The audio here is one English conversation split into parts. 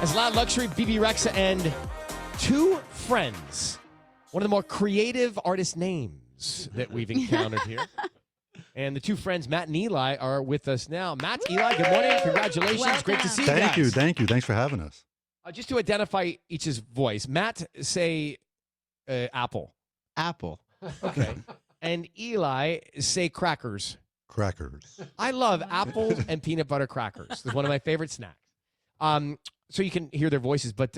As Loud Luxury, BB Rexa, and two friends. One of the more creative artist names that we've encountered here. And the two friends, Matt and Eli, are with us now. Matt, Eli, good morning. Congratulations. Welcome. Great to see you guys. Thank you. Thanks for having us. Just to identify each's voice. Matt, say apple. Apple. Okay. And Eli, say crackers. Crackers. I love apple and peanut butter crackers. It's one of my favorite snacks. So you can hear their voices. But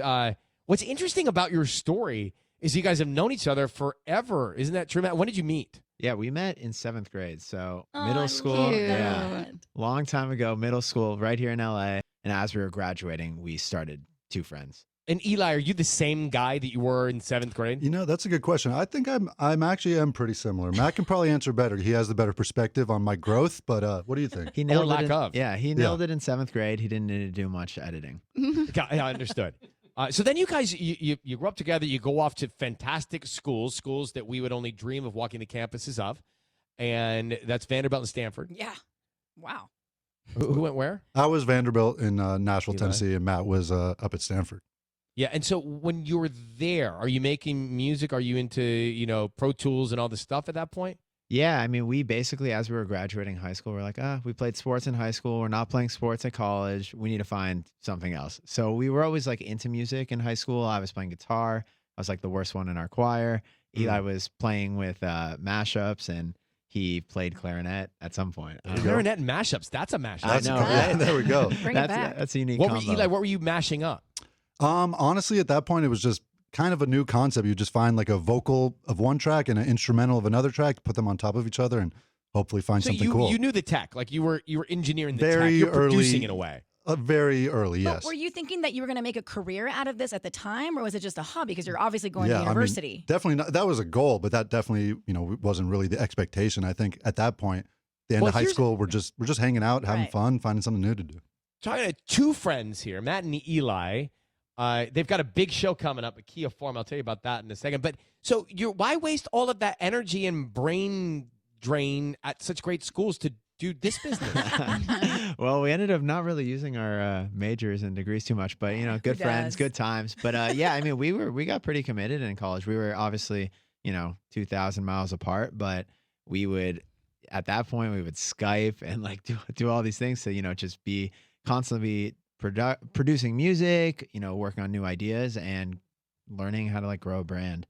what's interesting about your story is you guys have known each other forever. Isn't that true, Matt? When did you meet? Yeah, we met in 7th grade. So Oh, middle school. cute. Yeah. Long time ago, middle school, right here in LA. And as we were graduating, we started two friends. And Eli, are you the same guy that you were in 7th grade? You know, that's a good question. I think I'm actually pretty similar. Matt can probably answer better. He has the better perspective on my growth. But what do you think? He nailed lack it. of. Yeah, he nailed it in 7th grade. He didn't need to do much editing. Yeah, I understood. So then you guys, you grew up together. You go off to fantastic schools that we would only dream of walking the campuses of. And that's Vanderbilt and Stanford. Yeah. Wow. Who went where? I was Vanderbilt in Nashville, Eli? Tennessee, and Matt was up at Stanford. Yeah, and so when you were there, are you making music? Are you into, Pro Tools and all this stuff at that point? Yeah, I mean, we basically, as we were graduating high school, we're like, we played sports in high school. We're not playing sports at college. We need to find something else. So we were always like into music in high school. I was playing guitar. I was like the worst one in our choir. Eli was playing with mashups, and he played clarinet at some point. Clarinet and mashups. That's a mashup. I know, Yeah, right? there we go. Bring it back. That's a unique What were combo. Eli? What were you mashing up? Honestly, at that point, it was just kind of a new concept. You just find like a vocal of one track and an instrumental of another track, put them on top of each other, and hopefully find So something you cool. you knew the tech, like you were engineering the Very tech. You're producing early- in a way. Very early, But yes. were you thinking that you were going to make a career out of this at the time, or was it just a hobby? Because you're obviously going Yeah, to I mean, university. Definitely not. That was a goal, but that definitely, wasn't really the expectation. I think at that point, the end Well, of high here's- school, we're just hanging out, having Right. fun, finding something new to do. Talking to two friends here, Matt and Eli. They've got a big show coming up at Kia Forum. I'll tell you about that in a second. But so why waste all of that energy and brain drain at such great schools to do this business? Well, we ended up not really using our majors and degrees too much, but good Who friends, does? good times. But yeah, I mean, we got pretty committed in college. We were obviously 2,000 miles apart, but we would at that point we would Skype and like do all these things to just be constantly producing music, working on new ideas and learning how to like grow a brand.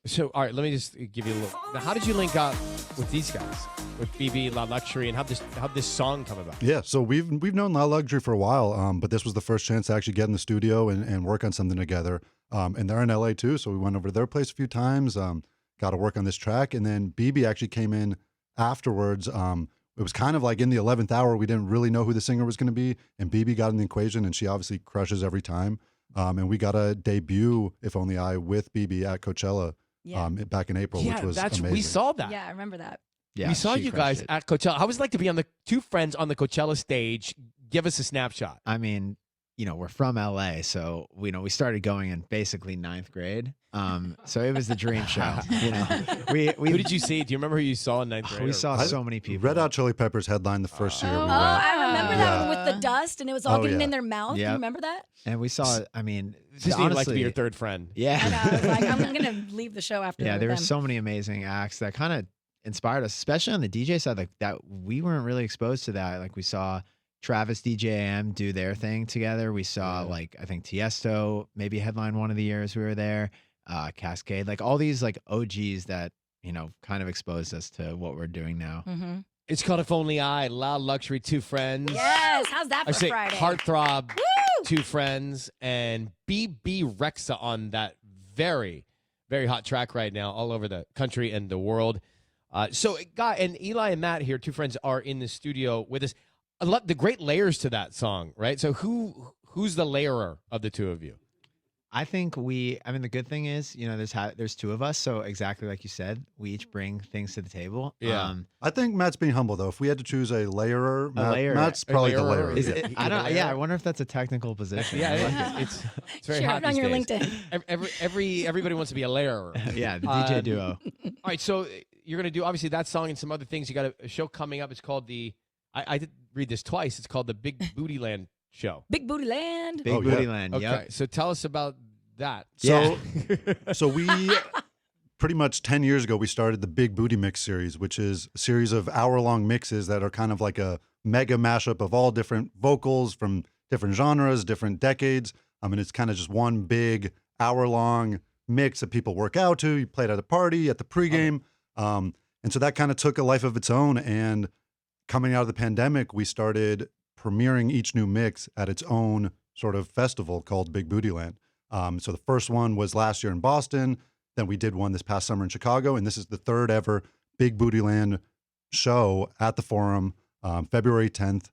So, all right, let me just give you a little. Now, how did you link up with these guys, with BB, Loud Luxury, and how this song come about? Yeah, so we've known Loud Luxury for a while, but this was the first chance to actually get in the studio and work on something together. And they're in LA too, so we went over to their place a few times, got to work on this track, and then BB actually came in afterwards. It was kind of like in the 11th hour, we didn't really know who the singer was going to be, and BB got in the equation, and she obviously crushes every time. And we got a debut, If Only I, with BB at Coachella. Yeah. Back in April, Yeah, which was that's amazing. we saw that. Yeah, I remember that. Yeah, we saw she you crushed guys it. at Coachella. How was it like to be on the two friends on the Coachella stage? Give us a snapshot. I mean, we're from LA, so we started going in basically 9th grade. So it was the dream show. We Who did you see? Do you remember who you saw in 9th grade? we or- saw so many people. Red Hot Chili Peppers headlined the first year we Oh, went. I remember that one Yeah. with the dust, and it was all Oh, getting yeah. in their mouth. Do you Yep. remember that? And we saw, I mean, Just honestly, like to be your third friend. yeah. And I was like, I'm going to leave the show after Yeah, there were them. so many amazing acts that kind of inspired us, especially on the DJ side, like that we weren't really exposed to that. Like we saw Travis DJM do their thing together. We saw like, I think Tiesto maybe headline one of the years we were there, Cascade, like all these like OGs that, kind of exposed us to what we're doing now. Mm-hmm. It's called If Only I, Loud Luxury, two friends. Yes, how's that I for say Friday? Heartthrob, Woo! two friends, and BB Rexa on that very, very hot track right now all over the country and the world. So, Guy and Eli and Matt here, two friends, are in the studio with us. I love the great layers to that song, right? So who's the layerer of the two of you? I think the good thing is, there's two of us. So exactly like you said, we each bring things to the table. Yeah. I think Matt's being humble though. If we had to choose a layerer, layerer. Matt's probably the layerer? layerer. Is yeah. it, I don't, yeah, I wonder if that's a technical position. Yeah, I like it. it's very Share hot it on these your days. LinkedIn. Everybody wants to be a layerer. Yeah, the DJ Um, duo. All right, so you're going to do obviously that song and some other things. You got a show coming up. It's called I did read this twice. It's called the Big Booty Land show. Big Booty Land. Big Oh, Booty yeah. Land. Okay, Yep. so tell us about that. So, so we pretty much 10 years ago, we started the Big Booty Mix series, which is a series of hour-long mixes that are kind of like a mega mashup of all different vocals from different genres, different decades. I mean, it's kind of just one big hour-long mix that people work out to. You play it at a party, at the pregame. And so that kind of took a life of its own. And coming out of the pandemic, we started premiering each new mix at its own sort of festival called Big Booty Land. So the first one was last year in Boston. Then we did one this past summer in Chicago. And this is the third ever Big Booty Land show at the Forum, February 10th.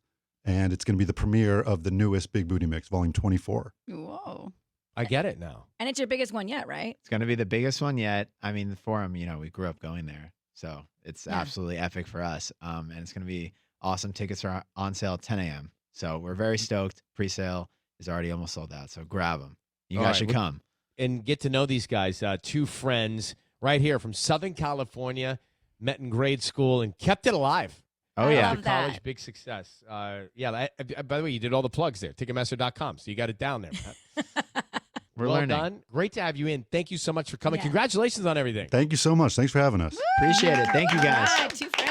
And it's going to be the premiere of the newest Big Booty Mix, Volume 24. Whoa. I get it now. And it's your biggest one yet, right? It's going to be the biggest one yet. I mean, the Forum, we grew up going there. So it's Yeah. absolutely epic for us. And it's going to be awesome. Tickets are on sale at 10 a.m. So we're very stoked. Pre-sale is already almost sold out. So grab them. You All guys right, should we- come. And get to know these guys, two friends right here from Southern California, met in grade school and kept it alive. Oh, I yeah. love After college, that. big success. Yeah. By the way, you did all the plugs there, Ticketmaster.com. So you got it down there. We're well learning. done. Great to have you in. Thank you so much for coming. Yeah. Congratulations on everything. Thank you so much. Thanks for having us. Appreciate it. Thank you guys. All right, two friends.